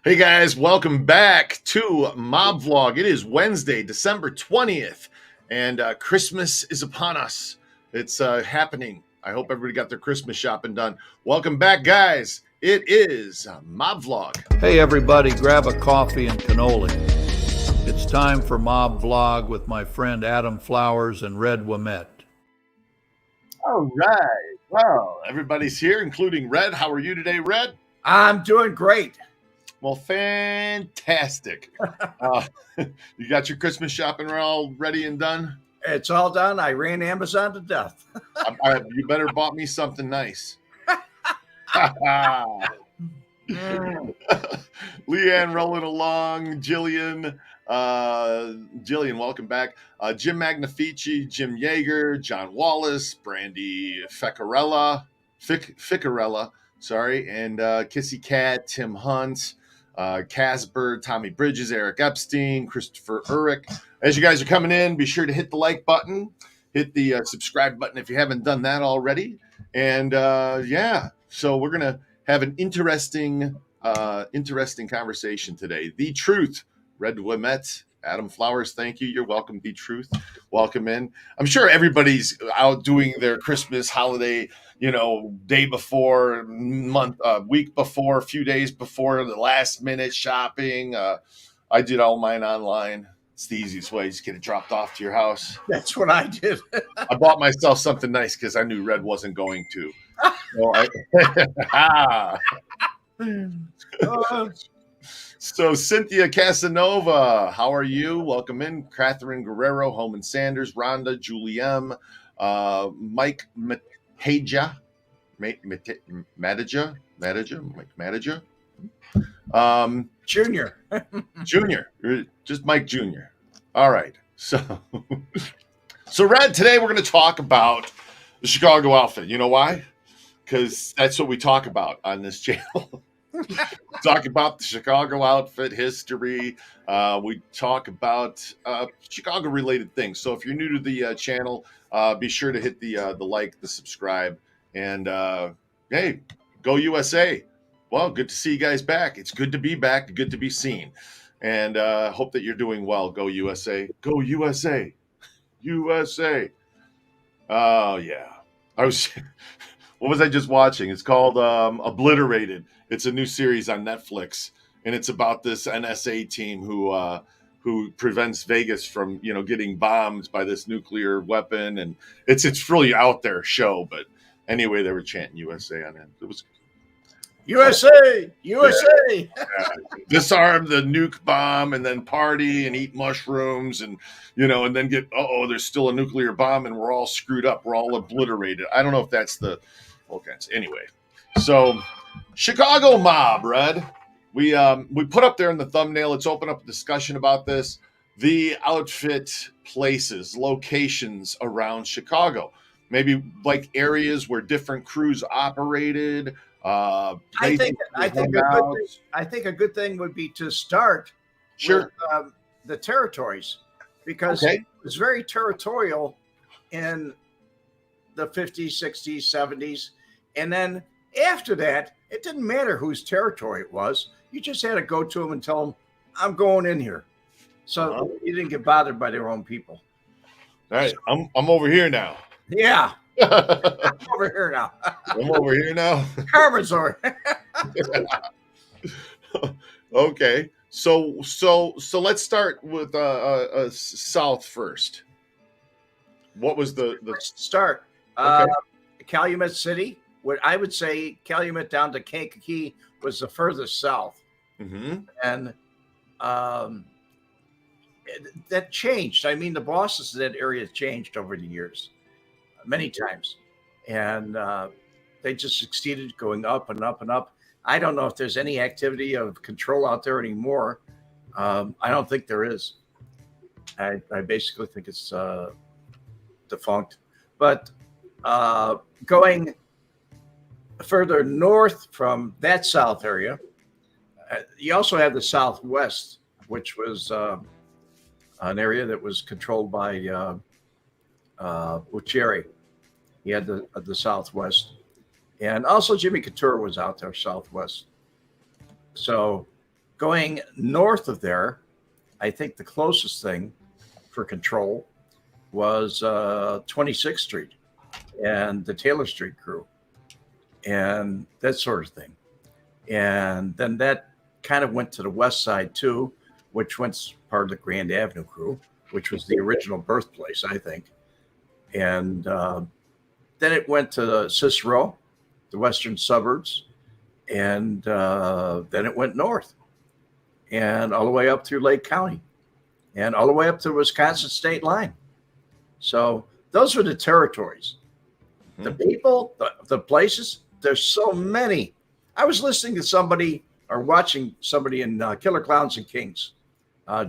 Hey guys, welcome back to Mob Vlog. It is Wednesday, December 20th, and Christmas is upon us. It's happening. I hope everybody got their Christmas shopping done. Welcome back, guys. It is Mob Vlog. Hey everybody, grab a coffee and cannoli. It's time for Mob Vlog with my friend Adam Flowers and Red Wemeette. All right. Well, everybody's here, including Red. How are you today, Red? I'm doing great. Well, fantastic. You got your Christmas shopping all ready and done? It's all done. I ran Amazon to death. You better bought me something nice. Leanne rolling along. Jillian, welcome back. Jim Magnifici, Jim Yeager, John Wallace, Brandy Ficarella, sorry, and Kissy Cat, Tim Hunt, Casper, Tommy Bridges, Eric Epstein, Christopher Urich. As you guys are coming in, be sure to hit the like button, hit the subscribe button if you haven't done that already. And so we're gonna have an interesting conversation today. The Truth, Red Wemeette, Adam Flowers, thank you. You're welcome. The Truth, welcome in. I'm sure everybody's out doing their Christmas holiday, day before, month, week before, a few days before, the last minute shopping. I did all mine online. It's the easiest way. Just get it dropped off to your house. That's what I did. I bought myself something nice because I knew Red wasn't going to. So Cynthia Casanova, how are you? Welcome in. Catherine Guerrero, Homan Sanders, Rhonda, Juliem, Mike Mateja, Junior. Junior, just Mike Jr. All right. So Red, today we're going to talk about the Chicago outfit. You know why? Because that's what we talk about on this channel. Talk about the Chicago outfit history. We talk about Chicago related things. So if you're new to the channel, be sure to hit the like, the subscribe, and hey, go USA. Well, good to see you guys back. It's good to be back, good to be seen, and hope that you're doing well. Go USA, go USA, USA. Oh yeah, what was I just watching? It's called Obliterated. It's a new series on Netflix, and it's about this NSA team who prevents Vegas from getting bombed by this nuclear weapon, and it's really out there show. But anyway, they were chanting USA on it. It was USA, USA. Yeah. Disarm the nuke bomb, and then party and eat mushrooms, and and then get there's still a nuclear bomb, and we're all screwed up. We're all obliterated. I don't know if that's the anyway. So Chicago mob, Red. We put up there in the thumbnail. Let's open up a discussion about this. The outfit places, locations around Chicago, maybe like areas where different crews operated. I think a good thing would be to start with the territories, because it was very territorial in the 50s, 60s, 70s, and then after that, it didn't matter whose territory it was. You just had to go to them and tell them, "I'm going in here," so you didn't get bothered by their own people. All right, I'm over here now. Yeah. I'm over here now. I'm over here now. Carmen's over. Okay, so let's start with South first. What was the start? Calumet City. What I would say, Calumet down to Kankakee was the furthest south, and that changed. I mean, the bosses of that area changed over the years, many times, and they just succeeded going up and up and up. I don't know if there's any activity of control out there anymore. I don't think there is. I basically think it's defunct. But going further north from that south area, you also have the Southwest, which was an area that was controlled by Bucieri. He had the Southwest, and also Jimmy Couture was out there Southwest. So Going north of there, I think the closest thing for control was 26th Street and the Taylor Street crew and that sort of thing. And then that kind of went to the west side too, which was part of the Grand Avenue crew, which was the original birthplace, I think. And then it went to Cicero, the western suburbs, and then it went north and all the way up through Lake County and all the way up to the Wisconsin state line. So those were the territories. The people, the places, there's so many. I was listening to somebody or watching somebody in Killer Clowns and Kings,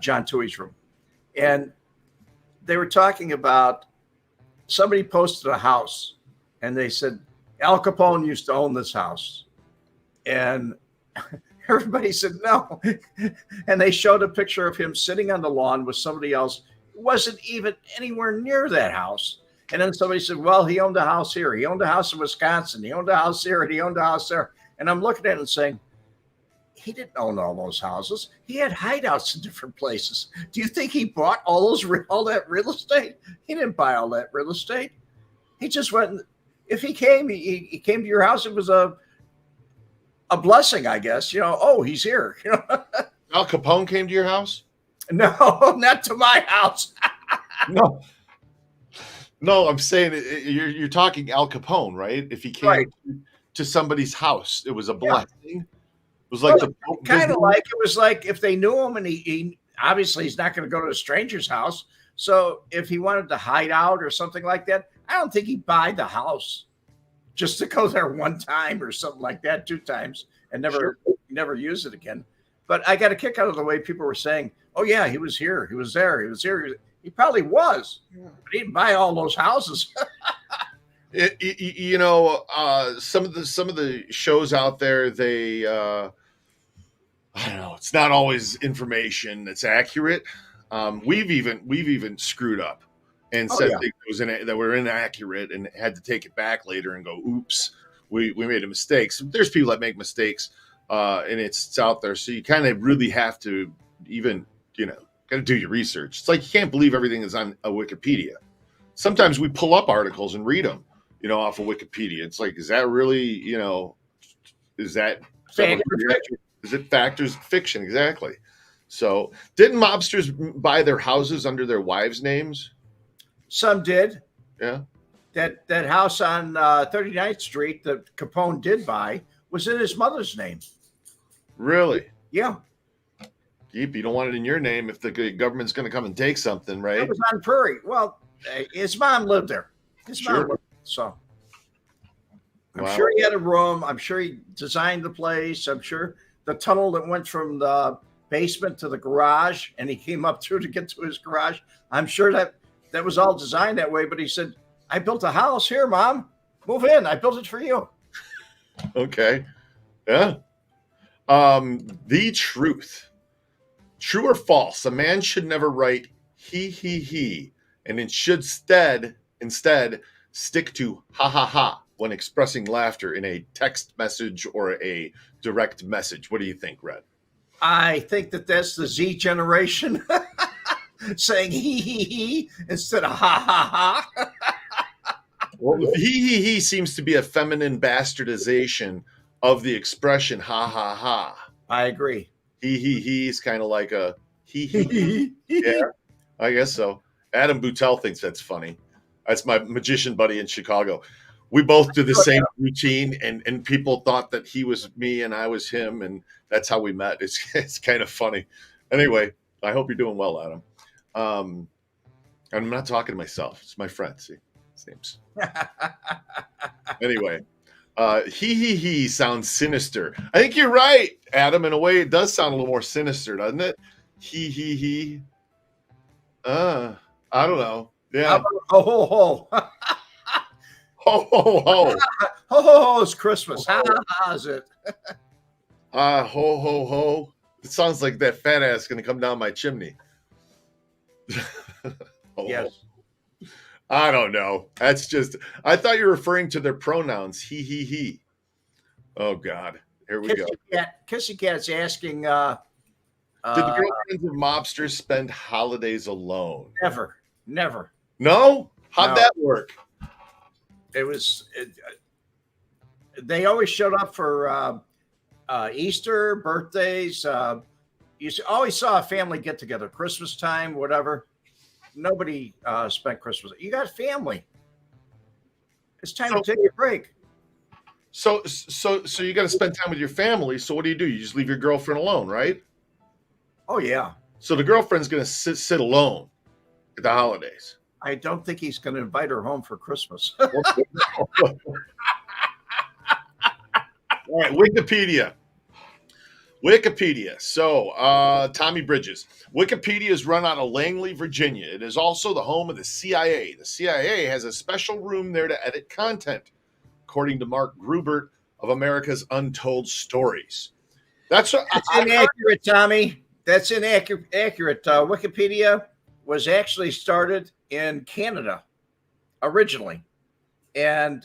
John Tui's room. And they were talking about somebody posted a house and they said, Al Capone used to own this house. And everybody said no. And they showed a picture of him sitting on the lawn with somebody else who wasn't even anywhere near that house. And then somebody said, well, he owned a house here. He owned a house in Wisconsin. He owned a house here and he owned a house there. And I'm looking at it and saying, he didn't own all those houses. He had hideouts in different places. Do you think he bought all that real estate? He didn't buy all that real estate. He just went. If he came, he came to your house. It was a blessing, I guess. Oh, he's here. Al Capone came to your house? No, not to my house. No, I'm saying you're talking Al Capone, right? If he came to somebody's house, it was a blessing. Yeah. It was like it was like if they knew him and he obviously he's not going to go to a stranger's house. So if he wanted to hide out or something like that, I don't think he'd buy the house just to go there one time or something like that, 2 times and never use it again. But I got a kick out of the way people were saying, oh yeah, he was here. He was there. He was here. He probably was, but he didn't buy all those houses. Some of the shows out there, they, I don't know. It's not always information that's accurate. We've even screwed up and said that we're inaccurate and had to take it back later and go, oops, we made a mistake. So there's people that make mistakes, and it's out there. So you kind of really have to even, got to do your research. It's like you can't believe everything that's on a Wikipedia. Sometimes we pull up articles and read them, off of Wikipedia. It's like, is that really, is that fact or fiction? Is it fact or is it fiction? Exactly. So didn't mobsters buy their houses under their wives' names? Some did. Yeah. That house on 39th Street that Capone did buy was in his mother's name. Really? Yeah. You don't want it in your name if the government's going to come and take something, right? It was on Prairie. Well, his mom lived there. So I'm sure he had a room. I'm sure he designed the place. I'm sure the tunnel that went from the basement to the garage and he came up through to get to his garage. I'm sure that was all designed that way. But he said, I built a house here, Mom. Move in. I built it for you. Okay. Yeah. The truth. True or false? A man should never write he, and it should instead stick to ha ha ha when expressing laughter in a text message or a direct message. What do you think, Red? I think that's the Z generation saying he instead of ha ha ha. Well, he seems to be a feminine bastardization of the expression ha ha ha. I agree. He is kind of like a he. Yeah, I guess so. Adam Boutel thinks that's funny. That's my magician buddy in Chicago. We both do the same routine, and people thought that he was me and I was him, and that's how we met. It's kind of funny. Anyway, I hope you're doing well, Adam. I'm not talking to myself. It's my friend. See, his name's. Anyway. He sounds sinister. I think you're right, Adam. In a way, it does sound a little more sinister, doesn't it? He. I don't know. Yeah. Ho ho ho. Ho ho ho. Ho ho ho is Christmas. How is it? Ho ho ho. It sounds like that fat ass going to come down my chimney. Yes. I don't know. That's just, I thought you were referring to their pronouns. He. Oh, God. Here we go. Kissy Cat's asking Did the Uh, girlfriends of mobsters spend holidays alone? never, never. No? How'd No. that work? It was. They always showed up for Easter, birthdays. Always saw a family get together, Christmas time, whatever. Nobody spent Christmas. You got family. It's time to take a break. So you got to spend time with your family. So what do? You just leave your girlfriend alone, right? Oh yeah. So the girlfriend's going to sit alone at the holidays. I don't think he's going to invite her home for Christmas. All right, Wikipedia. So, Tommy Bridges. Wikipedia is run out of Langley, Virginia. It is also the home of the CIA. The CIA has a special room there to edit content, according to Mark Grubert of America's Untold Stories. That's inaccurate, Tommy. That's inaccurate. Wikipedia was actually started in Canada originally and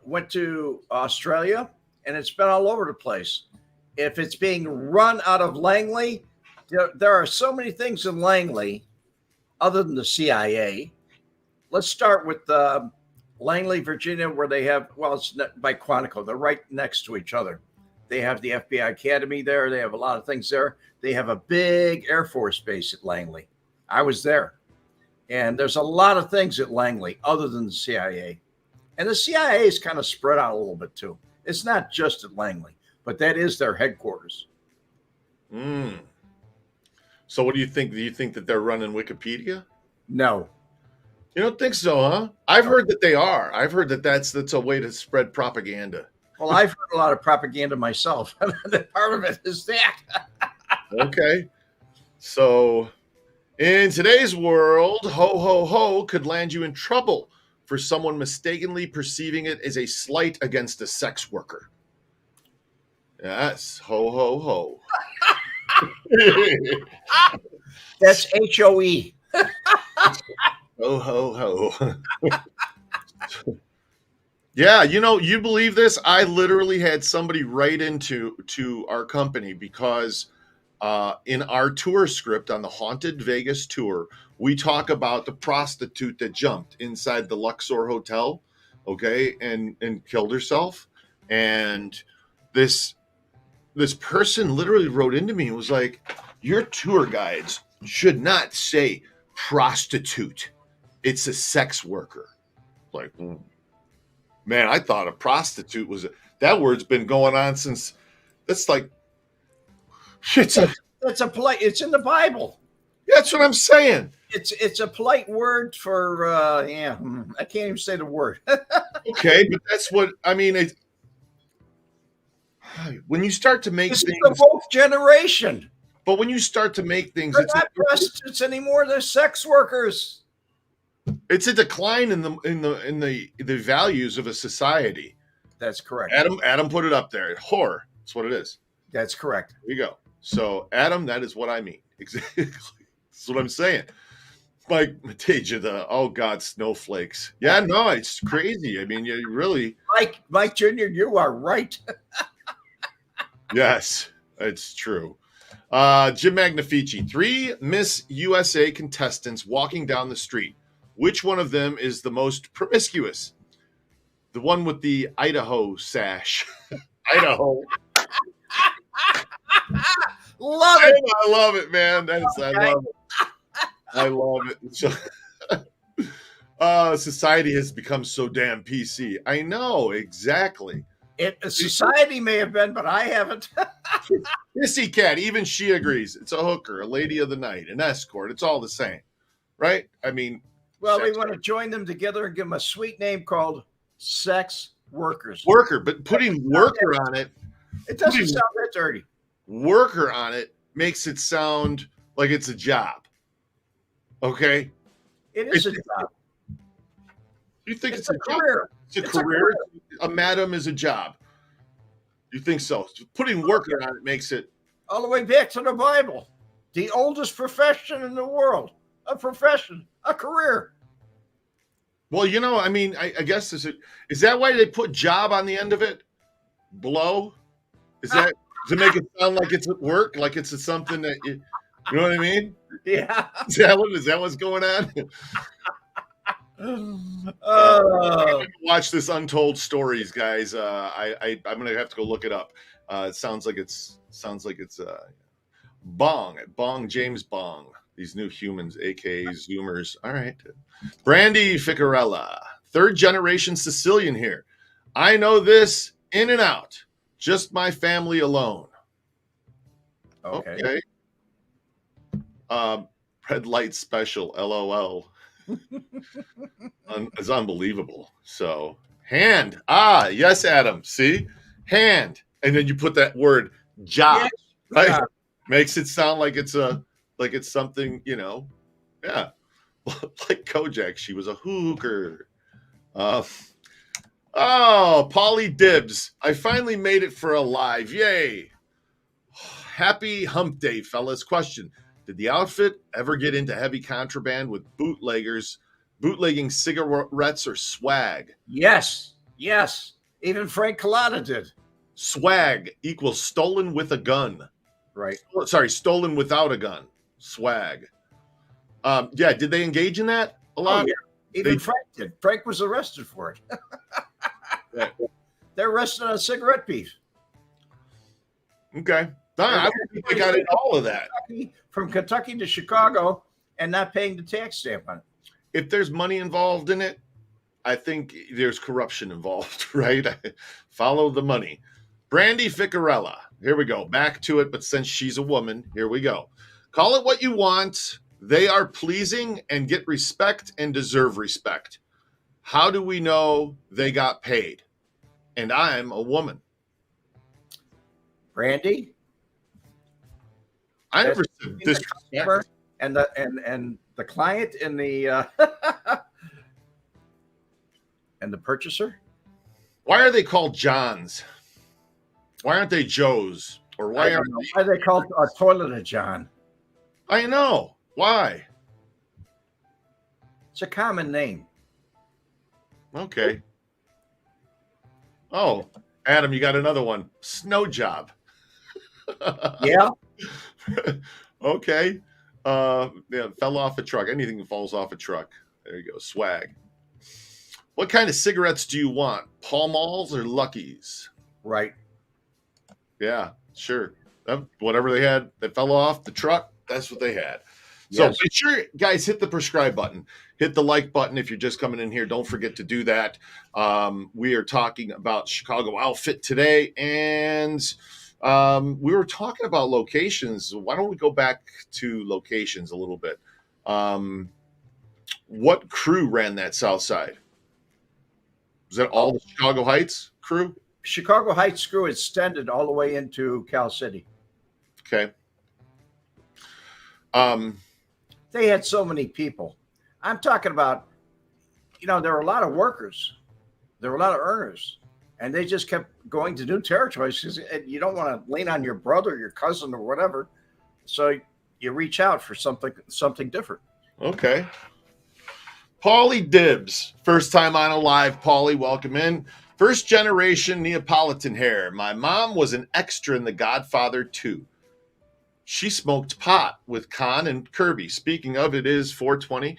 went to Australia, and it's been all over the place. If it's being run out of Langley, there are so many things in Langley other than the CIA. Let's start with Langley, Virginia, where they have, well, it's by Quantico. They're right next to each other. They have the FBI Academy there. They have a lot of things there. They have a big Air Force base at Langley. I was there. And there's a lot of things at Langley other than the CIA. And the CIA is kind of spread out a little bit too. It's not just at Langley, but that is their headquarters. So what do you think? Do you think that they're running Wikipedia? No. You don't think so, huh? I've heard that they are. I've heard that that's a way to spread propaganda. Well, I've heard a lot of propaganda myself. Part of it is that. Okay. So in today's world, ho, ho, ho could land you in trouble for someone mistakenly perceiving it as a slight against a sex worker. Yes, ho, ho, ho. That's HOE. Ho, ho, ho. Yeah, you believe this? I literally had somebody write into our company because in our tour script on the Haunted Vegas tour, we talk about the prostitute that jumped inside the Luxor Hotel, okay, and killed herself. And this person literally wrote into me and was like, your tour guides should not say prostitute. It's a sex worker. Like, man, I thought a prostitute was that word's been going on since. That's like it's a polite. It's in the Bible. That's what I'm saying. It's a polite word for I can't even say the word. Okay, but that's what I mean. When you start to make this things, is the woke generation. But when you start to make things, they're not prostitutes anymore. They're sex workers. It's a decline in the values of a society. That's correct. Adam put it up there. Whore. That's what it is. That's correct. There you go. So, Adam, that is what I mean. Exactly. That's what I'm saying. Mike Matija, oh God, snowflakes. Yeah, no, it's crazy. I mean, you really. Mike Jr., you are right. Yes, it's true. Jim Magnifici, 3 Miss USA contestants walking down the street. Which one of them is the most promiscuous? The one with the Idaho sash. Idaho. Love it. I love it, man. I love it. So, society has become so damn PC. I know, exactly. Society may have been, but I haven't. Missy Cat, even she agrees. It's a hooker, a lady of the night, an escort. It's all the same, right? I mean, well, we want to join them together and give them a sweet name called sex workers. Worker, but putting worker on it. It doesn't sound that dirty. Worker on it makes it sound like it's a job. Okay? It is a job. You think it's a career? It's a career? A madam is a job. You think so? Putting worker on it makes it. All the way back to the Bible. The oldest profession in the world. A profession. A career. Well, I mean, I guess is that why they put job on the end of it? Blow? Is that to make it sound like it's at work? Like it's something that You know what I mean? Yeah. Is that what's going on? Oh, Watch this Untold Stories, guys. I'm gonna have to go look it up. It sounds like it's Bong James Bong. These new humans, aka Zoomers. All right, Brandy Ficarella, third generation Sicilian here. I know this in and out. Just my family alone. okay. Okay. Red light special. LOL. It's unbelievable. So hand. Ah, yes, Adam. See, hand, and then you put that word job. Yes. Right? Yeah. Makes it sound like it's something. Yeah, like Kojak. She was a hooker. Oh, Polly Dibs. I finally made it for a live. Yay. Happy hump day, fellas. Question: did the outfit ever get into heavy contraband with bootlegging cigarettes or swag? Yes. Yes. Even Frank Collada did. Swag equals stolen with a gun. Right. Sorry, stolen without a gun. Swag. Yeah, did they engage in that a lot? Oh, yeah. Even Frank did. Frank was arrested for it. Yeah. They're arrested on cigarette beef. Okay. I think they got into all of that. From Kentucky to Chicago and not paying the tax stamp on it. If there's money involved in it, I think there's corruption involved, right? Follow the money. Brandy Ficarella. Here we go. Back to it, but since she's a woman, here we go. Call it what you want. They are pleasing and get respect and deserve respect. How do we know they got paid? And I'm a woman. Brandy, I never said disrespect. and the client and the and the purchaser. Why are they called Johns? Why aren't they Joes? Or why aren't they? Why are they called a toilet a John? I know. Why? It's a common name. Okay. Oh, Adam, you got another one. Snow job. Yeah. Okay. Yeah, fell off a truck. Anything that falls off a truck. There you go. Swag. What kind of cigarettes do you want? Pall Malls or Luckies? Right. Yeah, sure. Whatever they had that fell off the truck, that's what they had. So Yes. make sure, guys, hit the subscribe button. Hit the like button if you're just coming in here. Don't forget to do that. We are talking about Chicago outfit today, and we were talking about locations. Why don't we go back to locations a little bit? What crew ran that Southside? Was that all the Chicago Heights crew? Chicago Heights crew extended all the way into Cal City. Okay. They had so many people. I'm talking about, there were a lot of workers. There were a lot of earners. And they just kept going to new territories because you don't want to lean on your brother, your cousin, or whatever. So you reach out for something different. Okay. Paulie Dibs, first time on a live. Paulie, welcome in. First generation Neapolitan hair. My mom was an extra in The Godfather 2. She smoked pot with Khan and Kirby. Speaking of, it is 420.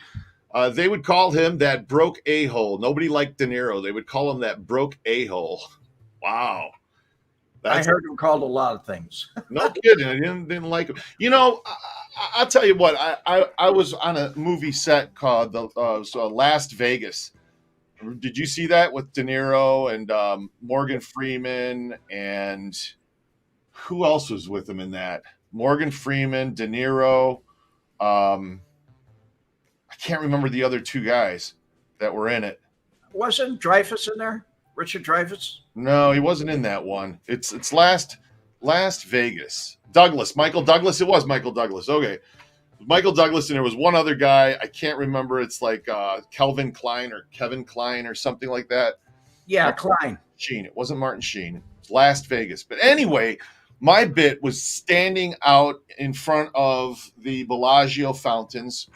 They would call him that broke a-hole. Nobody liked De Niro. They would call him that broke a-hole. Wow. I heard him called a lot of things. No kidding. I didn't like him. I'll tell you what. I was on a movie set called Last Vegas. Did you see that with De Niro and Morgan Freeman, and who else was with him in that? Morgan Freeman, De Niro. I can't remember the other two guys that were in it. Wasn't Dreyfuss in there? Richard Dreyfuss? No, he wasn't in that one. It's Last Vegas. Michael Douglas. It was Michael Douglas. Okay. Michael Douglas, and there was one other guy. I can't remember. It's like Kelvin Klein or Kevin Klein or something like that. Yeah, Klein. Sheen. It wasn't Martin Sheen. It was Las Vegas. But anyway, my bit was standing out in front of the Bellagio fountains,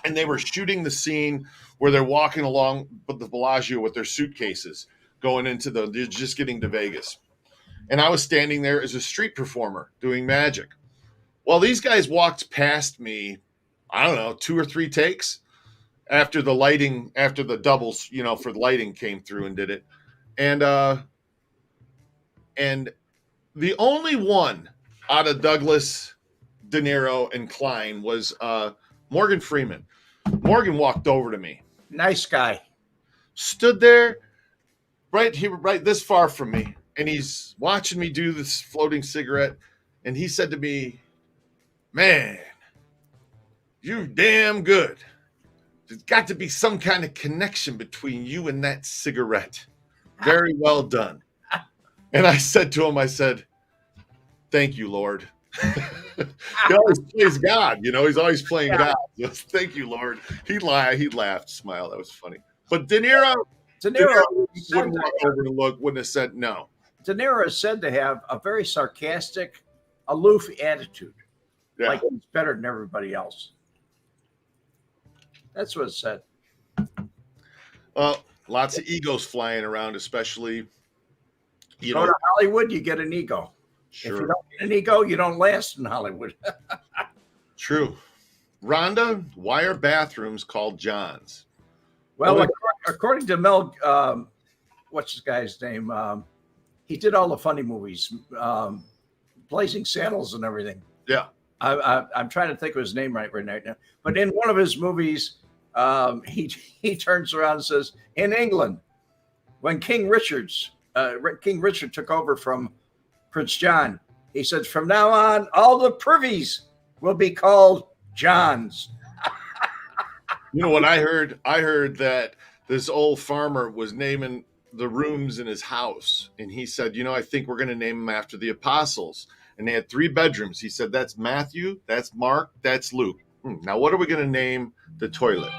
and they were shooting the scene where they're walking along the Bellagio with their suitcases going they're just getting to Vegas. And I was standing there as a street performer doing magic. Well, these guys walked past me, I don't know, 2 or 3 takes after the lighting, after the doubles, for the lighting came through and did it. And the only one out of Douglas, De Niro, and Klein was Morgan Freeman. Morgan walked over to me, Nice guy. stood there right this far from me, and he's watching me do this floating cigarette, and he said to me, "Man, you're damn good. There's got to be some kind of connection between you and that cigarette. Very well done." And I said to him, "Thank you, Lord." He always plays God, he's always playing God. Just, "Thank you, Lord." He'd laughed, smile. That was funny. But De Niro wouldn't walk over to look, wouldn't have said no. De Niro is said to have a very sarcastic, aloof attitude. Yeah. Like he's better than everybody else. That's what it said. Lots of egos flying around, especially, Go to Hollywood, you get an ego. Sure. If you don't get an ego, you don't last in Hollywood. True. Rhonda, why are bathrooms called John's? Well, according to Mel, what's this guy's name? He did all the funny movies, Blazing Saddles and everything. Yeah. I'm trying to think of his name right now. But in one of his movies, he turns around and says, in England, when King Richard took over from Prince John, he said, from now on, all the privies will be called Johns. You know what I heard? I heard that this old farmer was naming the rooms in his house. And he said, I think we're going to name them after the apostles. And they had 3 bedrooms. He said, that's Matthew, that's Mark, that's Luke. Now, what are we going to name the toilet?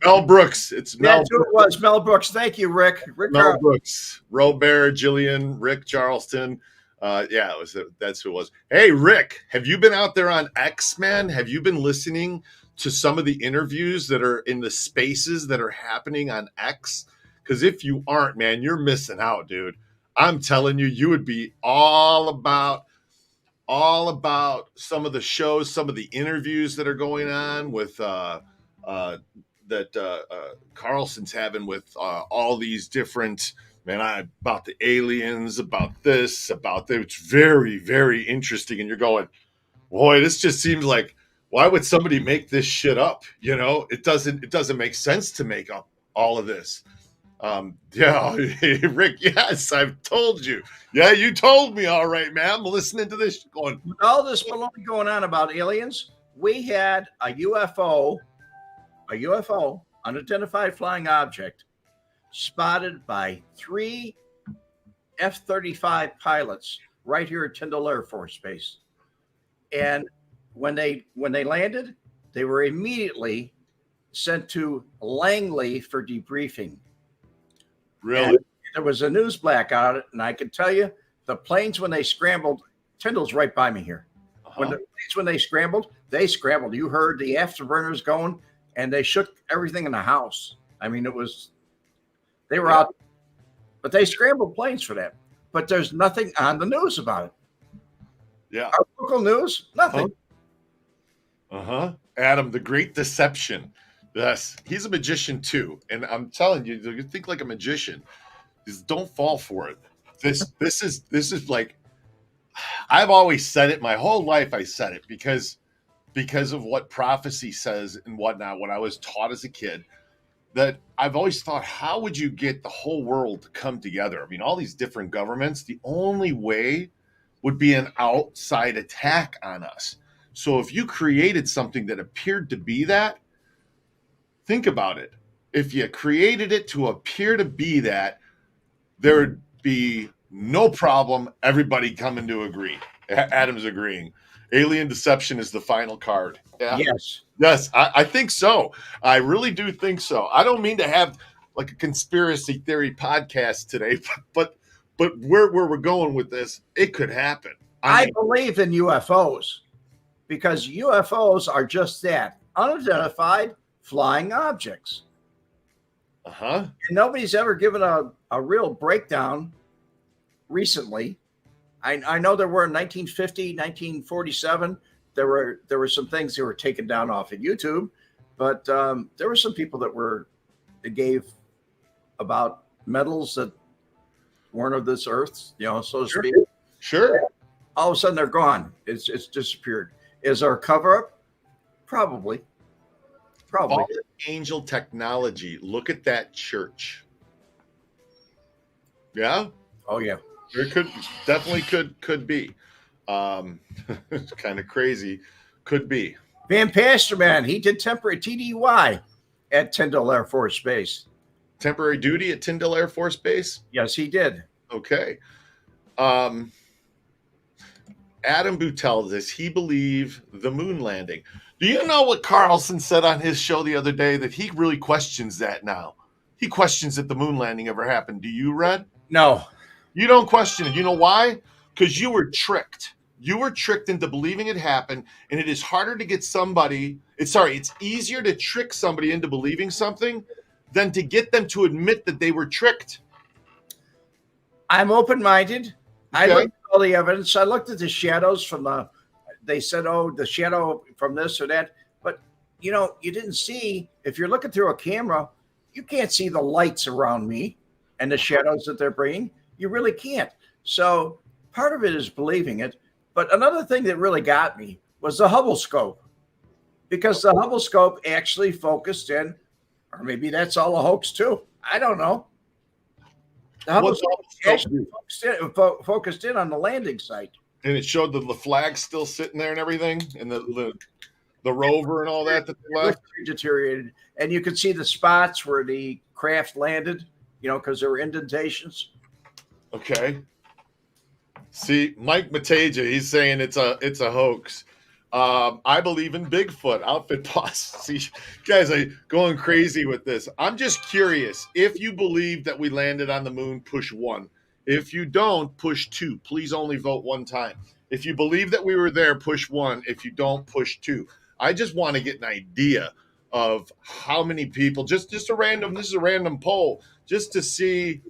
Mel Brooks. It's Mel That's who it was. Mel Brooks. Thank you, Rick. Mel Brooks. Robert, Jillian, Rick Charleston. That's who it was. Hey, Rick, have you been out there on X, man? Have you been listening to some of the interviews that are in the spaces that are happening on X? Because if you aren't, man, you're missing out, dude. I'm telling you, you would be all about some of the shows, some of the interviews that are going on with Carlson's having with all these different, about the aliens, about this, about that. It's very, very interesting. And you're going, boy, this just seems like, why would somebody make this shit up? It doesn't make sense to make up all of this. Rick, yes, I've told you. Yeah, you told me, all right, man. I'm listening to this going. With all this baloney going on about aliens, we had a UFO, unidentified flying object, spotted by 3 F-35 pilots right here at Tyndall Air Force Base. And when they landed, they were immediately sent to Langley for debriefing. Really? And there was a news blackout, and I can tell you, the planes, when they scrambled, Tyndall's right by me here. When they scrambled, You heard the afterburners going, and they shook everything in the house. I mean, they were out, but they scrambled planes for that. But there's nothing on the news about it. Yeah. Our local news, nothing. Adam, the Great Deception. Yes, he's a magician too, and I'm telling you, you think like a magician. Just don't fall for it. This is like, I've always said it my whole life. I said it because of what prophecy says and whatnot. What I was taught as a kid, that I've always thought, how would you get the whole world to come together? I mean, all these different governments. The only way would be an outside attack on us. So if you created something that appeared to be that. Think about it. If you created it to appear to be that, there would be no problem. Everybody coming to agree. Adam's agreeing. Alien deception is the final card. Yeah. Yes, I think so. I really do think so. I don't mean to have like a conspiracy theory podcast today, but where we're going with this, it could happen. I believe in UFOs because UFOs are just that, unidentified flying objects. And nobody's ever given a real breakdown recently I know there were in 1950, 1947. There were some things that were taken down off of YouTube, but there were some people that gave about metals that weren't of this earth, so to speak. Sure. All of a sudden they're gone. It's disappeared. Is our cover up? Probably. Fallen angel technology. Look at that church. Yeah. Oh yeah. There could be. It's kind of crazy. Could be. Van Pasterman, he did temporary TDY at Tyndall Air Force Base. Temporary duty at Tyndall Air Force Base? Yes, he did. Okay. Adam Boutel, does he believe the moon landing? Do you know what Carlson said on his show the other day, that he really questions that now? He questions that the moon landing ever happened. Do you, Red? No. You don't question it. You know why? Because you were tricked. You were tricked into believing it happened, and it is harder to get somebody. It's easier to trick somebody into believing something than to get them to admit that they were tricked. I'm open-minded. Okay. I looked at all the evidence. I looked at the shadows they said, oh, the shadow from this or that. But, you didn't see, if you're looking through a camera, you can't see the lights around me and the shadows that they're bringing. You really can't. So part of it is believing it. But another thing that really got me was the Hubble scope, because the Hubble scope actually focused in, or maybe that's all a hoax too. I don't know. The Hubble scope actually focused in on the landing site. And it showed the flag still sitting there and everything, and the rover and all that they left. Deteriorated. And you could see the spots where the craft landed, because there were indentations. Okay. See, Mike Mateja, he's saying it's a hoax. I believe in Bigfoot. Outfit Boss. See, you guys are going crazy with this. I'm just curious. If you believe that we landed on the moon, push 1. If you don't, push 2. Please only vote 1 time. If you believe that we were there, push 1. If you don't, push 2. I just want to get an idea of how many people. Just this is a random poll, just to see,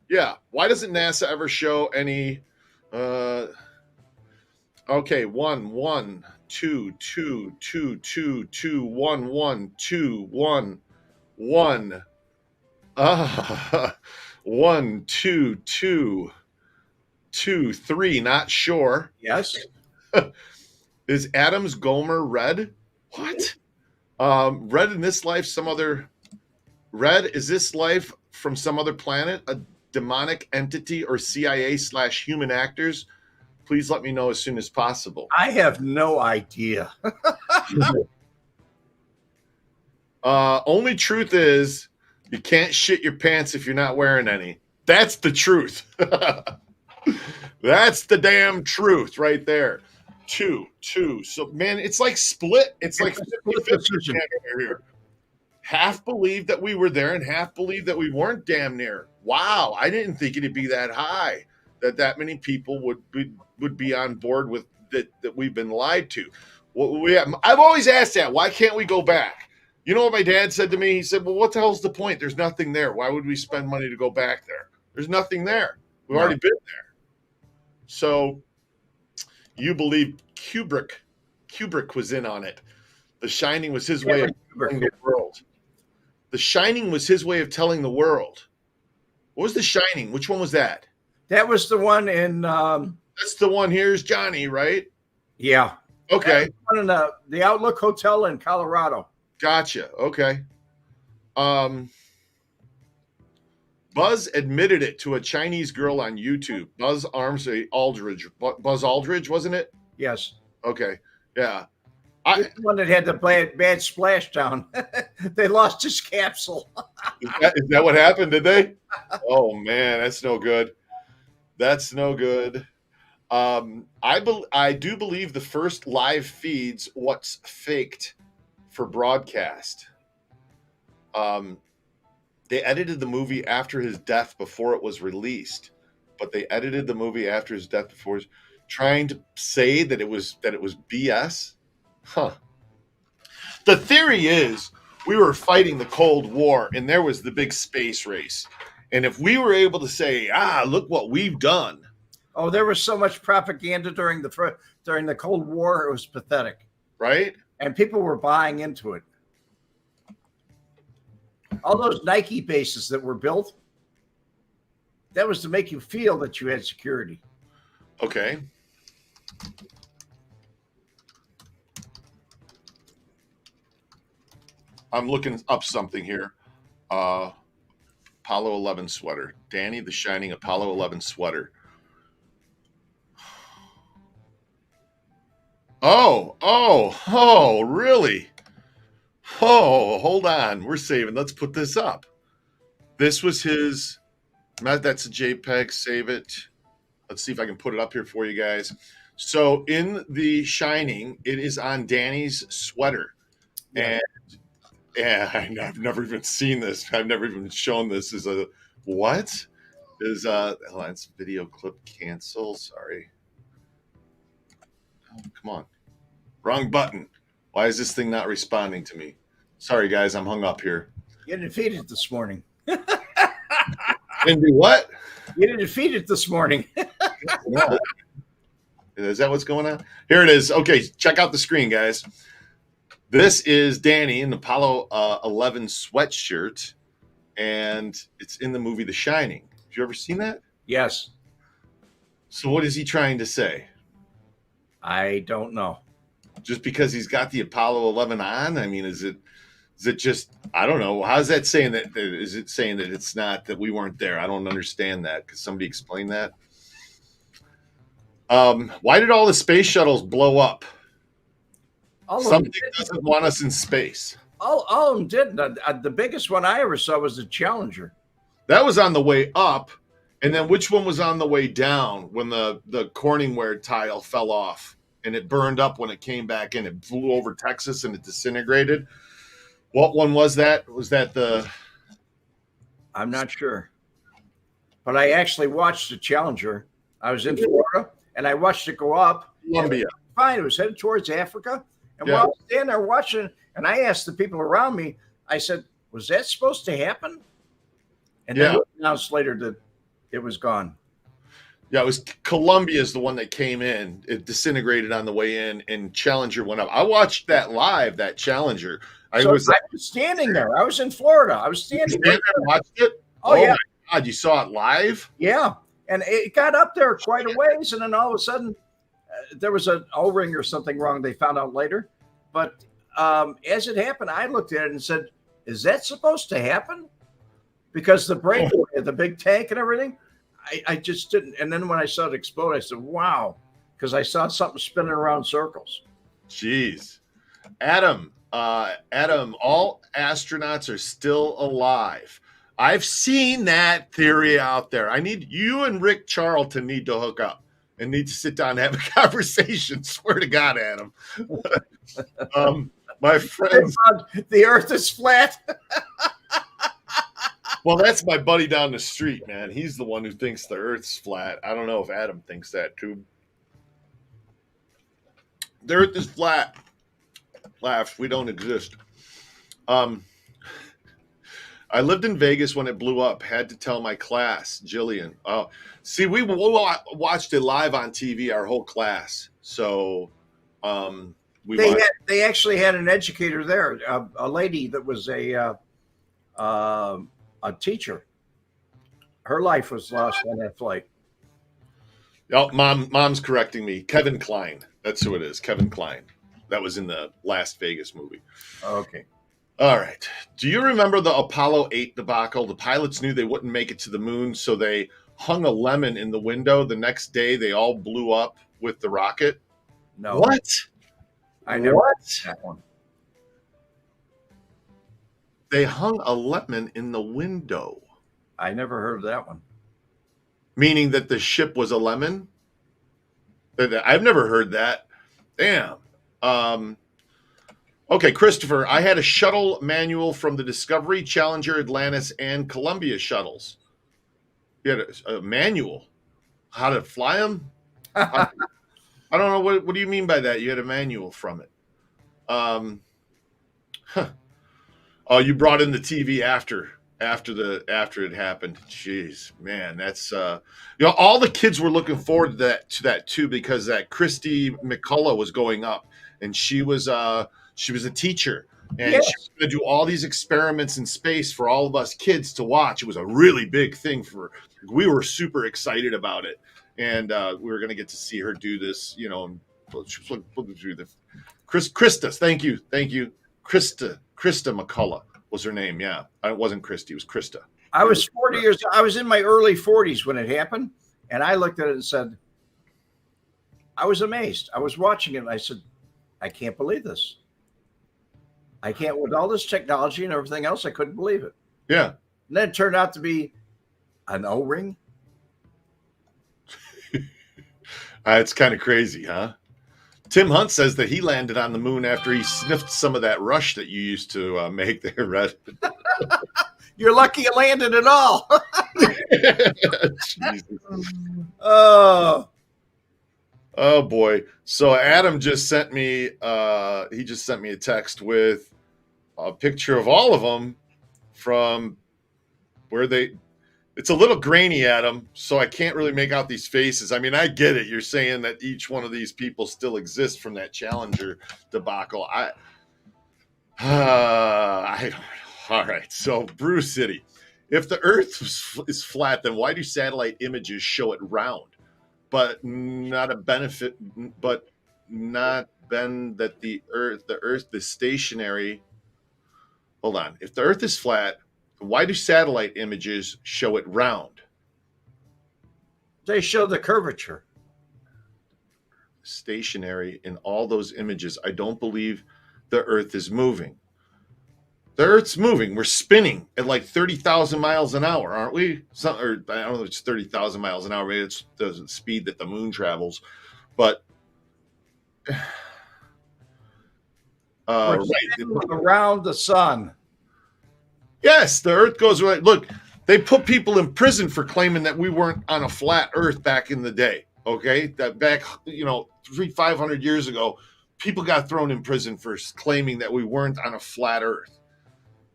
yeah. Why doesn't NASA ever show any? Okay, 1 2 2 2 2 2 1 1 2 1 1 1 2 2 2 3. Not sure. Yes. Is Adam's Gomer red? What? Red in this life, some other. Red, is this life from some other planet, a demonic entity, or CIA/human actors? Please let me know as soon as possible. I have no idea. Only truth is you can't shit your pants if you're not wearing any. That's the truth. That's the damn truth right there. 2. So, man, it's like split. It's like 50-50 here. Half believed that we were there and half believed that we weren't damn near. Wow, I didn't think it'd be that high, that many people would be on board with that we've been lied to. I've always asked that. Why can't we go back? You know what my dad said to me? He said, well, what the hell's the point? There's nothing there. Why would we spend money to go back there? There's nothing there. We've already been there. So you believe Kubrick was in on it. The Shining was his way of telling the world. The Shining was his way of telling the world. What was The Shining? Which one was that? That was the one in. That's the one. Here's Johnny, right? Yeah. Okay. One in the Outlook Hotel in Colorado. Gotcha. Okay. Buzz admitted it to a Chinese girl on YouTube. Buzz Aldridge. Buzz Aldridge, wasn't it? Yes. Okay. Yeah. The one that had the bad splashdown. They lost his capsule. Is that what happened? Did they? Oh man, that's no good. That's no good. I do believe the first live feeds what's faked for broadcast. They edited the movie after his death before it was released, but they edited the movie after his death before, trying to say that it was BS. Huh. The theory is we were fighting the Cold War and there was the big space race. And if we were able to say, look what we've done. Oh, there was so much propaganda during the Cold War. It was pathetic. Right? And people were buying into it. All those Nike bases that were built, that was to make you feel that you had security. Okay. I'm looking up something here. Apollo 11 sweater. Danny the Shining Apollo 11 sweater. Oh, really? Oh, hold on. We're saving. Let's put this up. This was his. That's a JPEG. Save it. Let's see if I can put it up here for you guys. So in The Shining, it is on Danny's sweater. Yeah. And I've never even seen this. I've never even shown this as a what? Is it's video clip cancel. Sorry. Oh, come on. Wrong button. Why is this thing not responding to me? Sorry, guys. I'm hung up here. You defeated this morning. Didn't do what? You defeated this morning. No. Is that what's going on? Here it is. Okay, check out the screen, guys. This is Danny in the Apollo 11 sweatshirt, and it's in the movie The Shining. Have you ever seen that? Yes. So what is he trying to say? I don't know. Just because he's got the Apollo 11 on? I mean, is it just, I don't know. How's that saying that? Is it saying that it's not, that we weren't there? I don't understand that. Could somebody explain that? Why did all the space shuttles blow up? Something doesn't want us in space. All of them did. The biggest one I ever saw was the Challenger. That was on the way up. And then which one was on the way down when the Corningware tile fell off and it burned up when it came back in? It flew over Texas and it disintegrated. What one was that? Was that the... I'm not sure. But I actually watched the Challenger. I was in Florida, and I watched it go up. Columbia. Fine. It was headed towards Africa. And while I was standing there watching, and I asked the people around me, I said, was that supposed to happen? And then announced later that it was gone. Yeah, it was Columbia is the one that came in. It disintegrated on the way in, and Challenger went up. I watched that live, that Challenger. I was standing there. I was in Florida. I was standing there and watched it. Oh, yeah. My God, you saw it live? Yeah. And it got up there quite a ways, and then all of a sudden, there was an O-ring or something wrong. They found out later. But as it happened, I looked at it and said, is that supposed to happen? Because the breakaway, the big tank and everything, I just didn't. And then when I saw it explode, I said, wow, because I saw something spinning around circles. Jeez. Adam, all astronauts are still alive. I've seen that theory out there. I need you and Rick Charlton need to hook up and need to sit down and have a conversation. Swear to God, Adam. My friends, the Earth is flat. Well, that's my buddy down the street, man. He's the one who thinks the Earth's flat. I don't know if Adam thinks that too. The Earth is flat. Laugh. We don't exist. I lived in Vegas when it blew up. Had to tell my class, Jillian. Oh, see, we watched it live on TV, our whole class. So they actually had an educator there, a lady that was a teacher. Her life was lost on that flight. Oh, mom's correcting me. Kevin Kline. That's who it is. Kevin Kline. That was in the last Vegas movie. Okay. All right. Do you remember the Apollo 8 debacle? The pilots knew they wouldn't make it to the moon, so they hung a lemon in the window. The next day, they all blew up with the rocket. No. What? I never heard that one. They hung a lemon in the window. I never heard of that one. Meaning that the ship was a lemon? I've never heard that. Damn. Okay, Christopher, I had a shuttle manual from the Discovery, Challenger, Atlantis, and Columbia shuttles. You had a manual? How to fly them? I don't know. What do you mean by that? You had a manual from it. Oh, you brought in the TV after after it happened. Jeez, man, that's all the kids were looking forward to that too, because that Christy McCullough was going up, and she was a teacher, and she was going to do all these experiments in space for all of us kids to watch. It was a really big thing we were super excited about it, and we were going to get to see her do this, Krista, thank you, Krista McCullough was her name. Yeah, it wasn't Christy, it was Krista. I was 40 years. I was in my early 40s when it happened, and I looked at it and said, I was amazed. I was watching it, and I said, I can't believe this. I can't, with all this technology and everything else, I couldn't believe it. Yeah. And then it turned out to be an O-ring. It's kind of crazy, huh? Tim Hunt says that he landed on the moon after he sniffed some of that rush that you used to make there, Red. You're lucky you landed at all. Oh boy. So Adam just sent me a text with a picture of all of them from where it's a little grainy, Adam, so I can't really make out these faces. I mean, I get it. You're saying that each one of these people still exists from that Challenger debacle. I don't know. All right. So Brew City. If the Earth is flat, then why do satellite images show it round? But not bend that the Earth is stationary. Hold on. If the Earth is flat, why do satellite images show it round? They show the curvature. Stationary in all those images. I don't believe the Earth is moving. The Earth's moving. We're spinning at like 30,000 miles an hour, aren't we? I don't know if it's 30,000 miles an hour. Maybe it's the speed that the moon travels. But around the sun. Yes, the Earth goes right. Look, they put people in prison for claiming that we weren't on a flat Earth back in the day. Okay, that back 500 years ago, people got thrown in prison for claiming that we weren't on a flat Earth.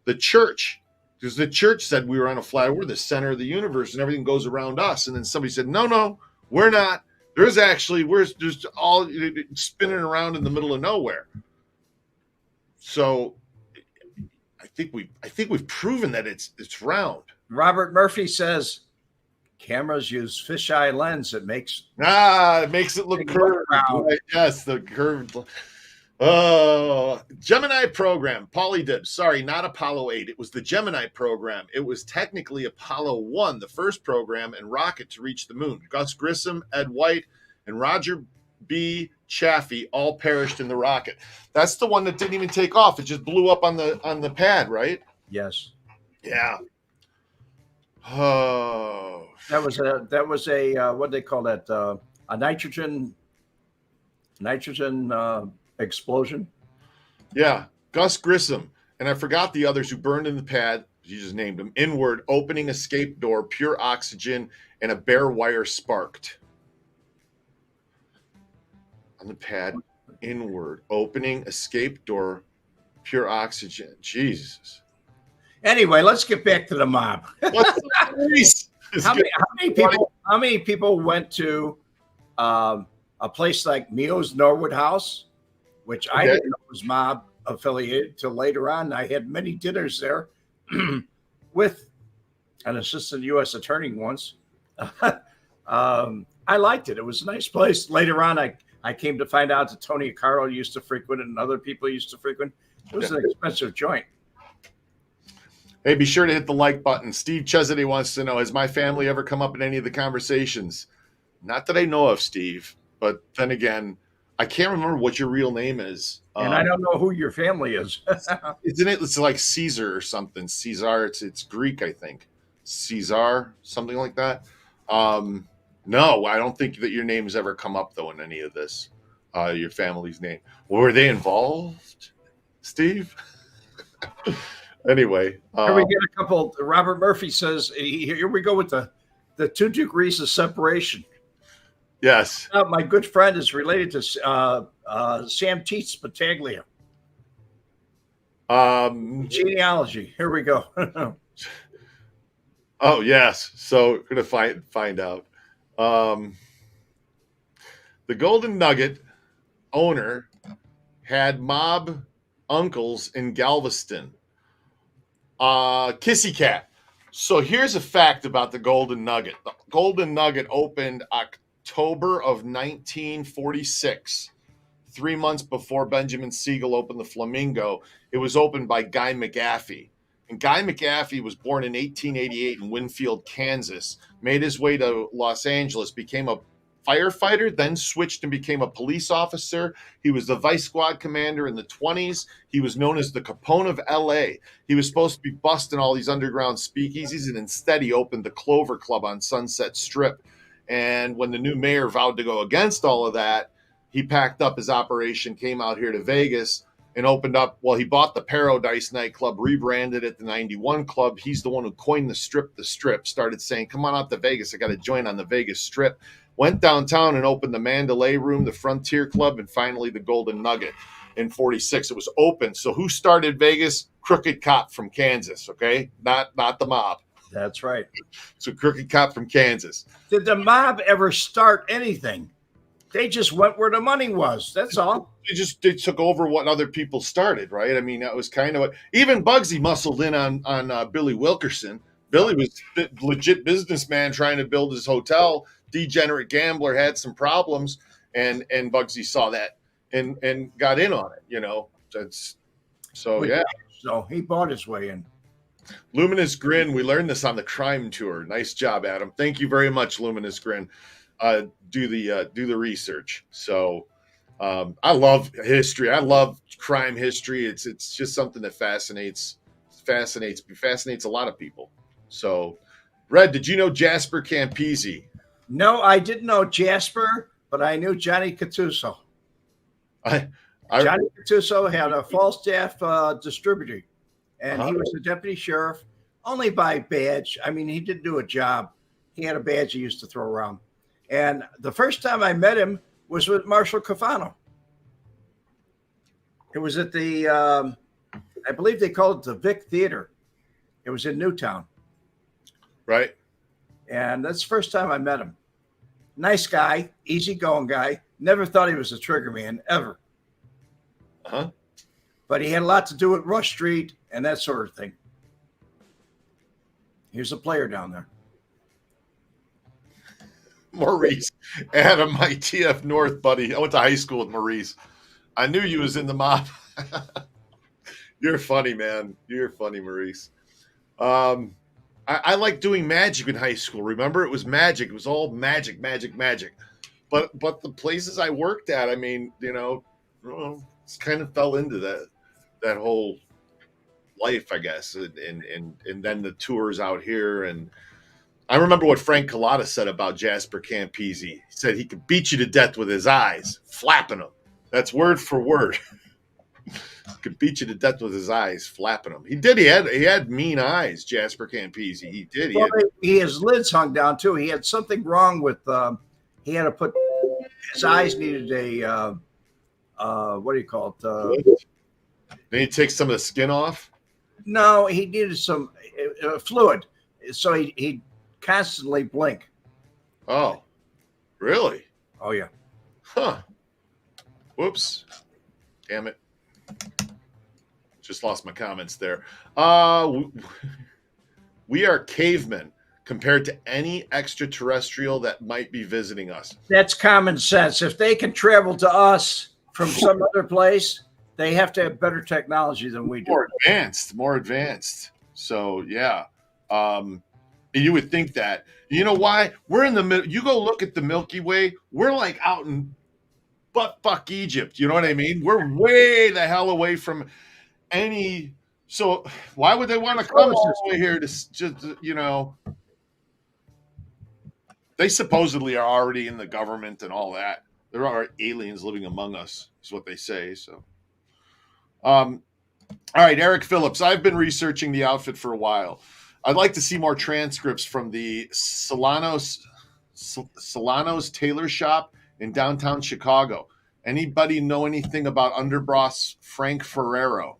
The church, because the church said we were on a flat. We're the center of the universe, and everything goes around us. And then somebody said, "No, we're not. We're just all spinning around in the middle of nowhere." So I think we've proven that it's round. Robert Murphy says cameras use fisheye lens. It makes it look curved. Right? Yes, the curved. Gemini program. Polydib. Sorry, not Apollo 8. It was the Gemini program. It was technically Apollo 1, the first program and rocket to reach the moon. Gus Grissom, Ed White, and Roger B. Chaffee all perished in the rocket. That's the one that didn't even take off. It just blew up on the pad, right? Yes. Yeah. Oh. That was a what do they call that? A nitrogen explosion. Yeah. Gus Grissom. And I forgot the others who burned in the pad. You just named them. Inward, opening escape door, pure oxygen, and a bare wire sparked. On the pad, inward, opening escape door, pure oxygen. Jesus. Anyway, let's get back to the mob. How many people went to a place like Neo's Norwood House, which I didn't know was mob affiliated till later on. I had many dinners there with an assistant U.S. attorney once. I liked it. It was a nice place. Later on, I came to find out that Tony Accardo used to frequent it and other people used to frequent. It was an expensive joint. Hey, be sure to hit the like button. Steve Chesaday wants to know, has my family ever come up in any of the conversations? Not that I know of, Steve. But then again, I can't remember what your real name is. And I don't know who your family is. Isn't it? It's like Caesar or something. Caesar, it's Greek, I think. Caesar, something like that. No, I don't think that your name has ever come up, though, in any of this. Your family's name. Were they involved, Steve? Anyway. Here we get a couple. Robert Murphy says, here we go with the 2 degrees of separation. Yes. My good friend is related to Sam Tietz Battaglia. Genealogy. Here we go. Oh yes. So we're gonna find out. Um, the Golden Nugget owner had mob uncles in Galveston. Kissy Cat. So here's a fact about the Golden Nugget. The Golden Nugget opened October of 1946, 3 months before Benjamin Siegel opened the Flamingo. It was opened by Guy McGaffey. And Guy McGaffey was born in 1888 in Winfield, Kansas, made his way to Los Angeles, became a firefighter, then switched and became a police officer. He was the vice squad commander in the 20s. He was known as the Capone of LA. He was supposed to be busting all these underground speakeasies, and instead he opened the Clover Club on Sunset Strip. And when the new mayor vowed to go against all of that, he packed up his operation, came out here to Vegas, and opened up. Well, he bought the Paradise nightclub, rebranded it the 91 Club. He's the one who coined the Strip, started saying, come on out to Vegas. I got to join on the Vegas Strip. Went downtown and opened the Mandalay Room, the Frontier Club, and finally the Golden Nugget in 46. It was open. So who started Vegas? Crooked Cop from Kansas, okay? Not the mob. That's right. So Crooked Cop from Kansas. Did the mob ever start anything? They just went where the money was. That's all. They took over what other people started, right? I mean, that was kind of what even Bugsy muscled in on Billy Wilkerson. Billy was a legit businessman trying to build his hotel. Degenerate gambler, had some problems, and Bugsy saw that and got in on it. You know, yeah. So he bought his way in. Luminous Grin. We learned this on the crime tour. Nice job, Adam. Thank you very much, Luminous Grin. Do the research. So I love history. I love crime history. It's just something that fascinates a lot of people. So, Red, did you know Jasper Campisi? No, I didn't know Jasper, but I knew Johnny Cattuso. Johnny Cattuso had a Falstaff distributor, and he was a deputy sheriff only by badge. I mean, he didn't do a job. He had a badge he used to throw around. And the first time I met him was with Marshall Cafano. It was at the, I believe they called it the Vic Theater. It was in Newtown. Right. And that's the first time I met him. Nice guy, easygoing guy. Never thought he was a trigger man, ever. Uh-huh. But he had a lot to do with Rush Street and that sort of thing. He was a player down there. Maurice, Adam, my TF North buddy. I went to high school with Maurice. I knew you was in the mob. You're funny, man. You're funny, Maurice. I like doing magic in high school. Remember, it was magic. It was all magic. But the places I worked at, I mean, you know, just kind of fell into that whole life, I guess, and then the tours out here. And I remember what Frank Collada said about Jasper Campisi. He said he could beat you to death with his eyes, flapping them. That's word for word. Could beat you to death with his eyes, flapping them. He did. He had mean eyes, Jasper Campisi. He did. His lids hung down too. He had something wrong with. He had to put his eyes needed a what do you call it? Then he takes some of the skin off. No, he needed some fluid, so he constantly blink. Oh, really? Oh yeah. Huh. Whoops. Damn it. Just lost my comments there. We are cavemen compared to any extraterrestrial that might be visiting us. That's common sense. If they can travel to us from some other place, they have to have better technology than we do. More advanced. So, yeah. You would think that. You know why? We're in the middle. You go look at the Milky Way. We're like out in butt-fuck Egypt. You know what I mean? We're way the hell away from any. So why would they want to come all the way here to just, you know? They supposedly are already in the government and all that. There are aliens living among us, is what they say. So, all right, Eric Phillips. I've been researching the outfit for a while. I'd like to see more transcripts from the Solano's tailor shop in downtown Chicago. Anybody know anything about underboss Frank Ferraro?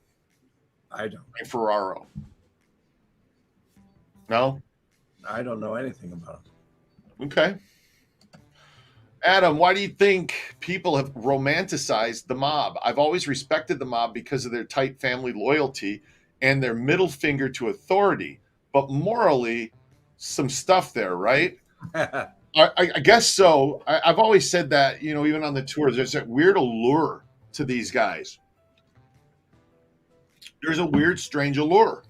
I don't. Frank Ferraro. No? I don't know anything about it. Okay. Adam, why do you think people have romanticized the mob? I've always respected the mob because of their tight family loyalty and their middle finger to authority. But morally, some stuff there, right? I guess so. I've always said that, even on the tours, there's that weird allure to these guys. There's a weird, strange allure.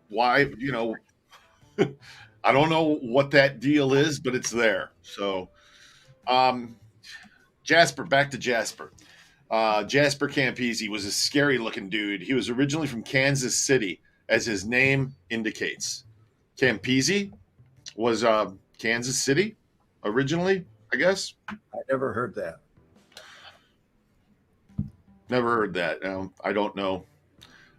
Why, I don't know what that deal is, but it's there. So, Jasper, back to Jasper. Jasper Campese was a scary looking dude. He was originally from Kansas City, as his name indicates. Campese was Kansas City originally, I guess. I never heard that. Never heard that. I don't know.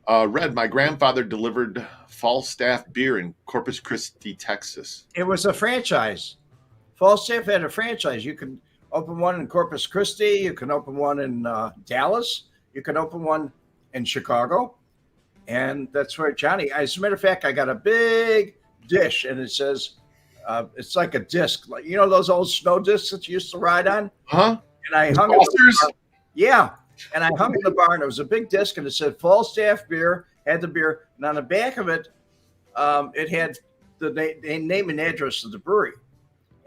Red, my grandfather delivered Falstaff beer in Corpus Christi, Texas. It was a franchise. Falstaff had a franchise. You can open one in Corpus Christi. You can open one in Dallas. You can open one in Chicago. And that's where Johnny, as a matter of fact, I got a big dish and it says, it's like a disc, like, those old snow discs that you used to ride on? Huh? And I hung it. Yeah. And I hung it in the bar, and it was a big disc, and it said Falstaff beer, had the beer. And on the back of it, it had the name and address of the brewery.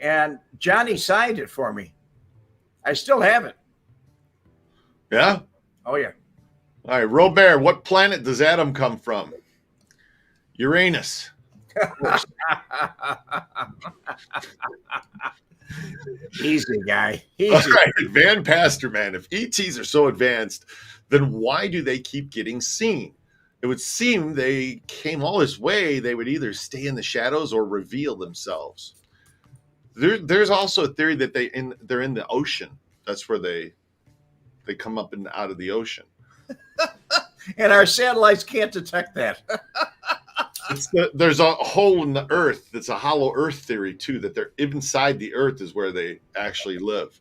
And Johnny signed it for me. I still have it. Yeah? Oh, yeah. All right, Robert, what planet does Adam come from? Uranus. Easy, guy. Easy. All right, Van Pastor, man. If ETs are so advanced, then why do they keep getting seen? It would seem they came all this way. They would either stay in the shadows or reveal themselves. There's also a theory that they're in the ocean. That's where they come up and out of the ocean. And our satellites can't detect that. There's a hole in the earth that's a hollow earth theory, too, that they're inside the earth is where they actually live.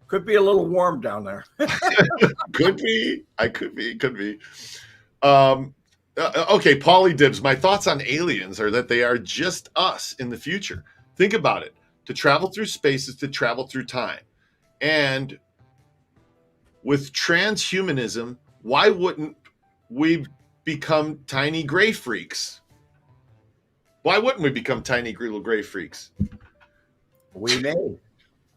Could be a little warm down there. Could be. Could be. Okay, Pauly Dibs, my thoughts on aliens are that they are just us in the future. Think about it. To travel through space is to travel through time. And with transhumanism, why wouldn't we become tiny gray freaks? Why wouldn't we become tiny little gray freaks? We may.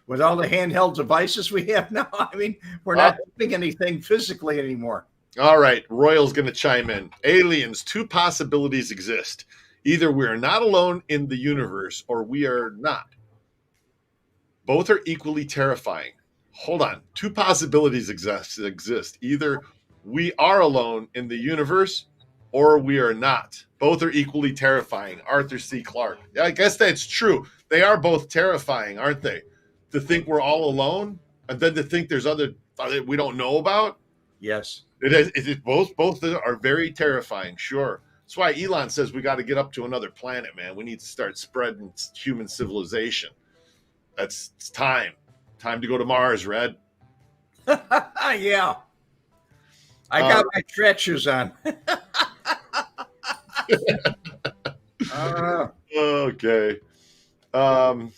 With all the handheld devices we have now, I mean, we're not doing anything physically anymore. All right, Royal's going to chime in. Aliens, two possibilities exist. Either we are not alone in the universe or we are not. Both are equally terrifying. Hold on. Two possibilities exist. Either we are alone in the universe or we are not. Both are equally terrifying. Arthur C. Clarke. Yeah, I guess that's true. They are both terrifying, aren't they? To think we're all alone and then to think there's other we don't know about. Yes. Both are very terrifying, sure. That's why Elon says we got to get up to another planet, man. We need to start spreading human civilization. It's time. Time to go to Mars, Red. Yeah. I got my stretch shoes on. Okay. All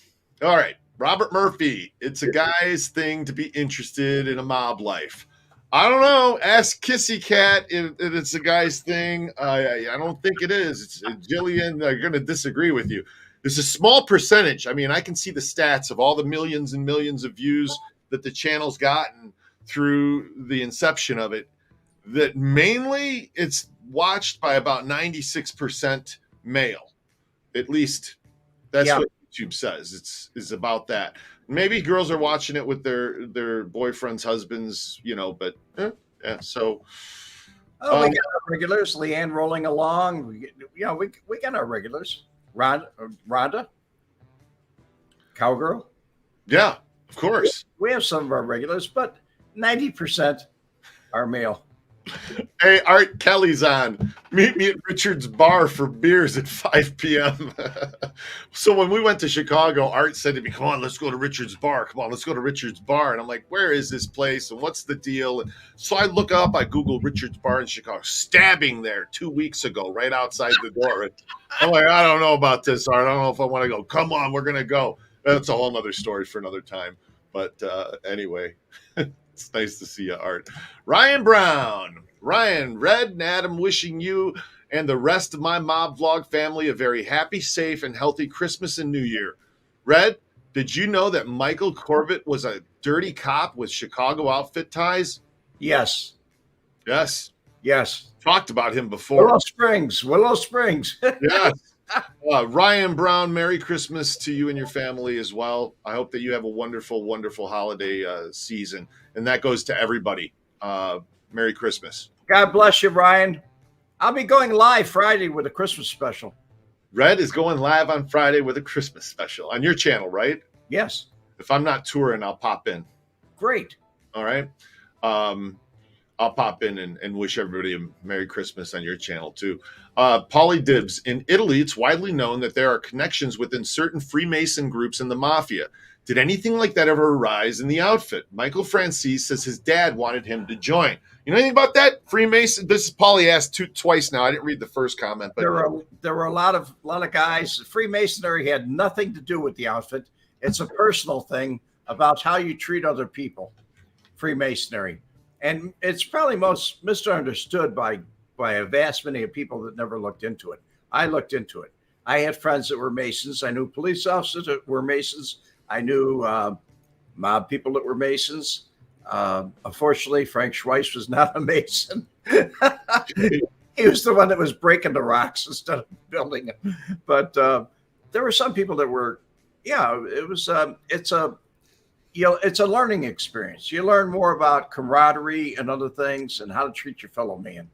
right. Robert Murphy. It's a guy's thing to be interested in a mob life. I don't know. Ask Kissy Cat if it's a guy's thing. I don't think it is. Jillian, they're going to disagree with you. There's a small percentage. I mean, I can see the stats of all the millions and millions of views that the channel's gotten through the inception of it, that mainly it's watched by about 96% male. At least that's what YouTube says. It's about that. Maybe girls are watching it with their boyfriends, husbands, but yeah. So we got our regulars. Leanne rolling along. We got our regulars. Rhonda, Cowgirl. Yeah, of course. We have some of our regulars, but 90% are male. Hey, Art Kelly's on. Meet me at Richard's Bar for beers at 5 p.m. So when we went to Chicago, Art said to me, "Come on, let's go to Richard's Bar. Come on, let's go to Richard's Bar." And I'm like, "Where is this place? And what's the deal?" And so I look up, I Google Richard's Bar in Chicago. Stabbing there 2 weeks ago, right outside the door. I'm like, I don't know about this, Art. I don't know if I want to go. Come on, we're gonna go. That's a whole nother story for another time. But anyway, it's nice to see you, Art. Ryan Brown. Ryan, Red, and Adam wishing you and the rest of my Mob Vlog family a very happy, safe, and healthy Christmas and New Year. Red, did you know that Michael Corbett was a dirty cop with Chicago outfit ties? Yes. Yes. Yes. Talked about him before. Willow Springs. Yes. Ryan Brown, Merry Christmas to you and your family as well. I hope that you have a wonderful, wonderful holiday season. And that goes to everybody. Merry Christmas. God bless you, Ryan. I'll be going live Friday with a Christmas special. Red is going live on Friday with a Christmas special on your channel, right? Yes. If I'm not touring, I'll pop in. Great. All right. I'll pop in and wish everybody a Merry Christmas on your channel too. Paulie Dibs. In Italy, it's widely known that there are connections within certain Freemason groups in the mafia. Did anything like that ever arise in the outfit? Michael Francis says his dad wanted him to join. You know anything about that? Freemason? This is Paulie asked twice now. I didn't read the first comment, but there were a lot of guys. Freemasonry had nothing to do with the outfit. It's a personal thing about how you treat other people. Freemasonry, and it's probably most misunderstood by a vast many of people that never looked into it. I looked into it. I had friends that were Masons. I knew police officers that were Masons. I knew mob people that were Masons. Unfortunately, Frank Schweiss was not a Mason. He was the one that was breaking the rocks instead of building them. But there were some people that were, it was, it's a learning experience. You learn more about camaraderie and other things and how to treat your fellow man.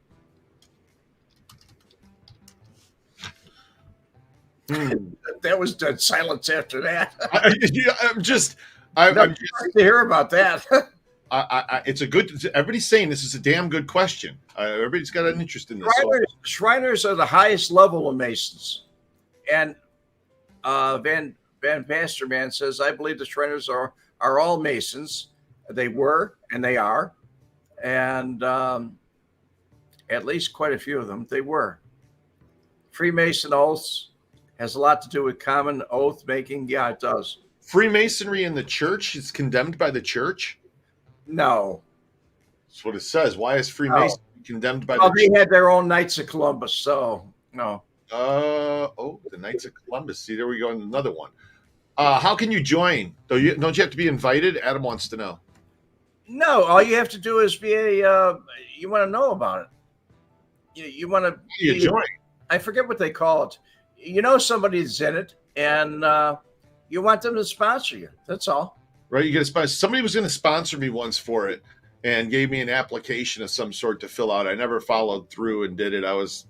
That was dead silence after that. I'm just to hear about that. It's a good. Everybody's saying this is a damn good question. Everybody's got an interest in this. Shriners are the highest level of Masons, and Van Pasterman says, "I believe the Shriners are all Masons. They were and they are, and at least quite a few of them they were. Freemason oaths has a lot to do with common oath making. Yeah, it does. Freemasonry in the church is condemned by the church." No. That's what it says. Why is Freemasonry condemned by the church? They had their own Knights of Columbus, so no. The Knights of Columbus. See, there we go. Another one. How can you join? Don't you have to be invited? Adam wants to know. No, all you have to do is be you want to know about it. You want to join. I forget what they call it. You know somebody that's in it, and you want them to sponsor you. That's all. Right, you get a sponsor. Somebody was going to sponsor me once for it and gave me an application of some sort to fill out. I never followed through and did it. I was,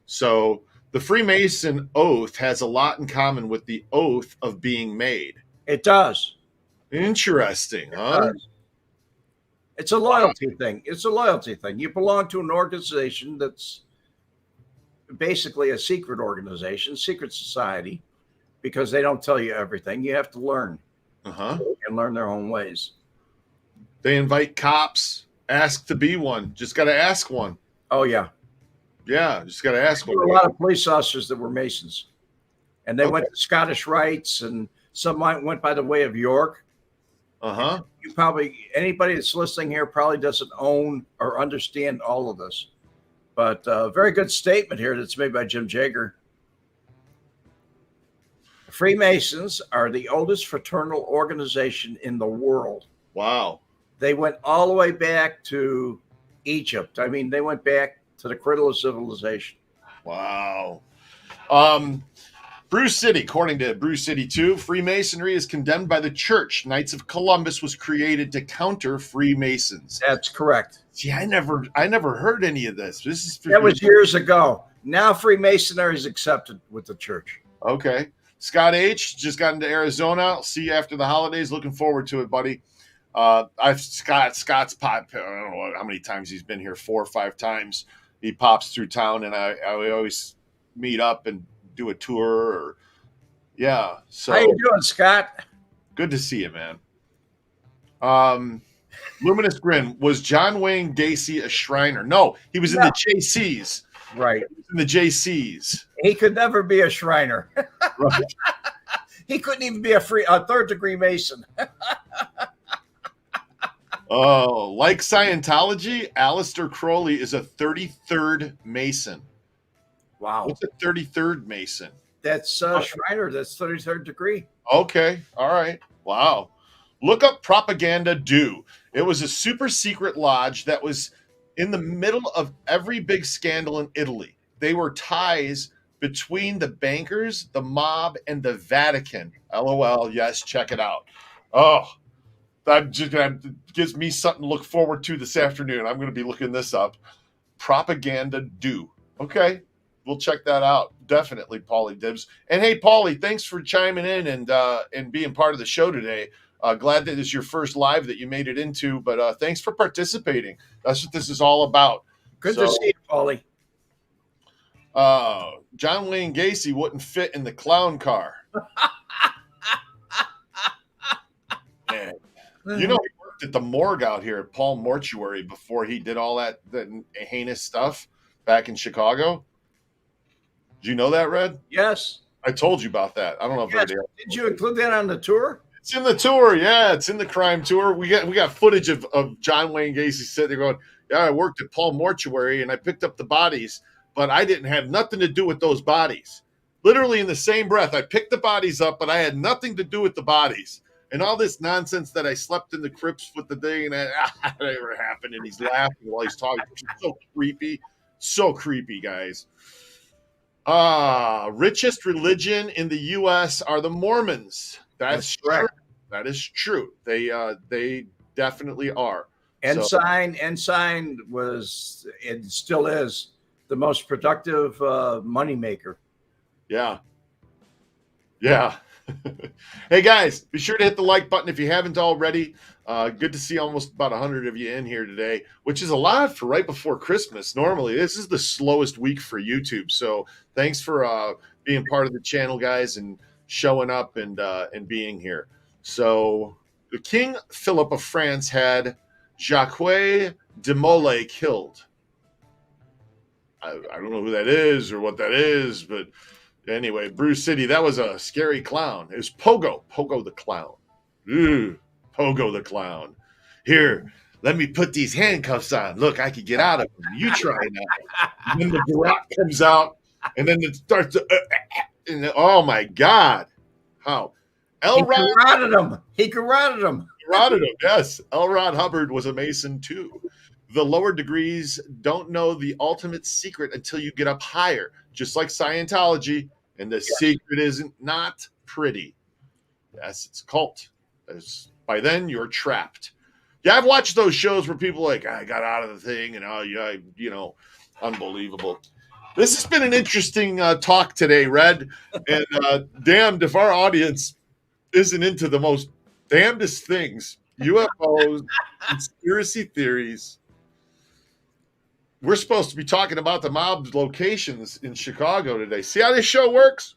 So the Freemason oath has a lot in common with the oath of being made. It does. Interesting, huh? It's a loyalty thing. It's a loyalty thing. You belong to an organization that's basically a secret organization, secret society, because they don't tell you everything. You have to learn. And learn their own ways. They invite cops, ask to be one. Just got to ask one. Oh, yeah. Yeah, just got to ask one. There were a lot of police officers that were Masons. And they went to Scottish rites, and some went by the way of York. You anybody that's listening here probably doesn't own or understand all of this. But very good statement here that's made by Jim Jager. Freemasons are the oldest fraternal organization in the world. Wow. They went all the way back to Egypt. I mean, they went back to the cradle of civilization. Wow. Bruce City, according to Bruce City 2, Freemasonry is condemned by the church. Knights of Columbus was created to counter Freemasons. That's correct. See, I never heard any of this. That was years ago. Now Freemasonry is accepted with the church. Okay. Scott H. just got into Arizona. I'll see you after the holidays. Looking forward to it, buddy. Scott's pop. I don't know how many times he's been here, 4 or 5 times. He pops through town, and I always meet up and do a tour. Yeah. So how you doing, Scott? good to see you, man. Luminous Grin, was John Wayne Gacy a Shriner? No, he was in the JCs. Right. He was in the JCs. He could never be a Shriner. Right. He couldn't even be a third-degree Mason. Oh, like Scientology, Aleister Crowley is a 33rd Mason. Wow. What's a 33rd Mason? That's Shriner. That's 33rd degree. Okay. All right. Wow. Look up Propaganda Do. It was a super secret lodge that was in the middle of every big scandal in Italy. They were ties between the bankers, the mob, and the Vatican. LOL. Yes, check it out. Oh, that just gives me something to look forward to this afternoon. I'm going to be looking this up. Propaganda Do. Okay. We'll check that out. Definitely, Paulie Dibs. And hey, Paulie, thanks for chiming in and being part of the show today. Glad that it's your first live that you made it into, but thanks for participating. That's what this is all about. Good to see you, Paulie. John Wayne Gacy wouldn't fit in the clown car. Man. You know, he worked at the morgue out here at Paul Mortuary before he did all that heinous stuff back in Chicago. Did you know that, Red? Yes. I told you about that. I don't know if Did you include that on the tour? It's in the tour. Yeah, it's in the crime tour. We got footage of John Wayne Gacy sitting there going, yeah, I worked at Paul Mortuary and I picked up the bodies, but I didn't have nothing to do with those bodies. Literally in the same breath, I picked the bodies up, but I had nothing to do with the bodies. And all this nonsense that I slept in the crypts with the thing and that never happened. And he's laughing while he's talking. It's so creepy. So creepy, guys. Richest religion in the U.S. are the Mormons. That's true. That is true. They definitely are. Ensign was and still is the most productive moneymaker. Yeah. Yeah. Hey guys, be sure to hit the like button if you haven't already. Good to see almost about 100 of you in here today, which is a lot for right before Christmas. Normally, this is the slowest week for YouTube. So thanks for being part of the channel, guys, and showing up and being here. So the King Philip of France had Jacques de Molay killed. I don't know who that is or what that is, but anyway, Bruce City, that was a scary clown. It was Pogo the clown. Ooh, Pogo the clown. Here, let me put these handcuffs on. Look, I could get out of them. You try now. And then the Barack comes out, and then it starts to, oh my God. How? He garroted him. He garroted him. Yes. L. Ron Hubbard was a Mason too. The lower degrees don't know the ultimate secret until you get up higher, just like Scientology. And the secret isn't not pretty. Yes, it's a cult. By then, you're trapped. Yeah, I've watched those shows where people are like, I got out of the thing, and unbelievable. This has been an interesting talk today, Red. And damned if our audience isn't into the most damnedest things, UFOs, conspiracy theories. We're supposed to be talking about the mob locations in Chicago today. See how this show works?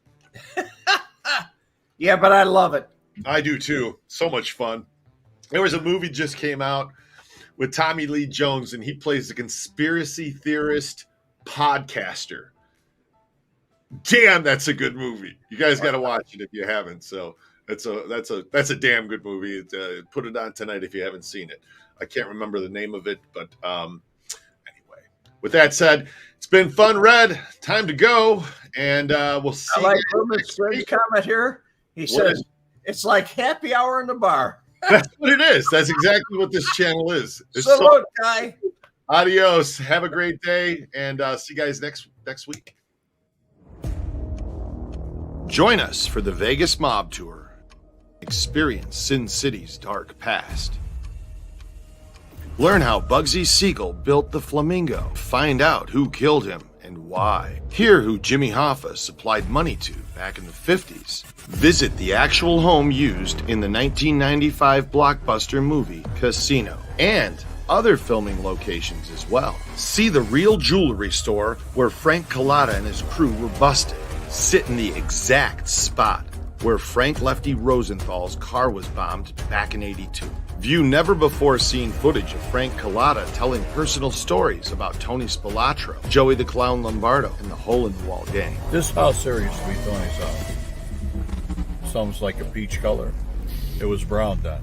Yeah, but I love it. I do too. So much fun. There was a movie just came out with Tommy Lee Jones, and he plays the conspiracy theorist podcaster. Damn, that's a good movie. You guys got to watch it if you haven't. So that's a damn good movie. Put it on tonight if you haven't seen it. I can't remember the name of it, but anyway. With that said, it's been fun, Red. Time to go, and we'll see. I like Ruben's comment here. He says it's like happy hour in the bar. That's what it is. That's exactly what this channel is. Salute, guy. Adios. Have a great day, and see you guys next week. Join us for the Vegas Mob Tour. Experience Sin City's dark past. Learn how Bugsy Siegel built the Flamingo. Find out who killed him and why. Hear who Jimmy Hoffa supplied money to back in the 50s. Visit the actual home used in the 1995 blockbuster movie Casino, and other filming locations as well. See the real jewelry store where Frank Collada and his crew were busted. Sit in the exact spot where Frank Lefty Rosenthal's car was bombed back in '82. View never-before-seen footage of Frank Collada telling personal stories about Tony Spilatro, Joey the Clown Lombardo, and the Hole-in-the-Wall Gang. This house there used to be Tony's house. Sounds like a peach color. It was brown then.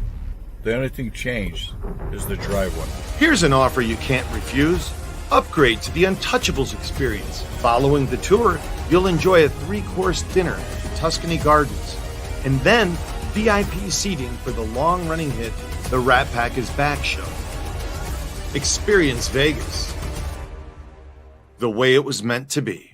The only thing changed is the driveway. Here's an offer you can't refuse. Upgrade to the Untouchables experience. Following the tour, you'll enjoy a 3-course dinner at the Tuscany Gardens, and then VIP seating for the long-running hit The Rat Pack is Back show. Experience Vegas the way it was meant to be.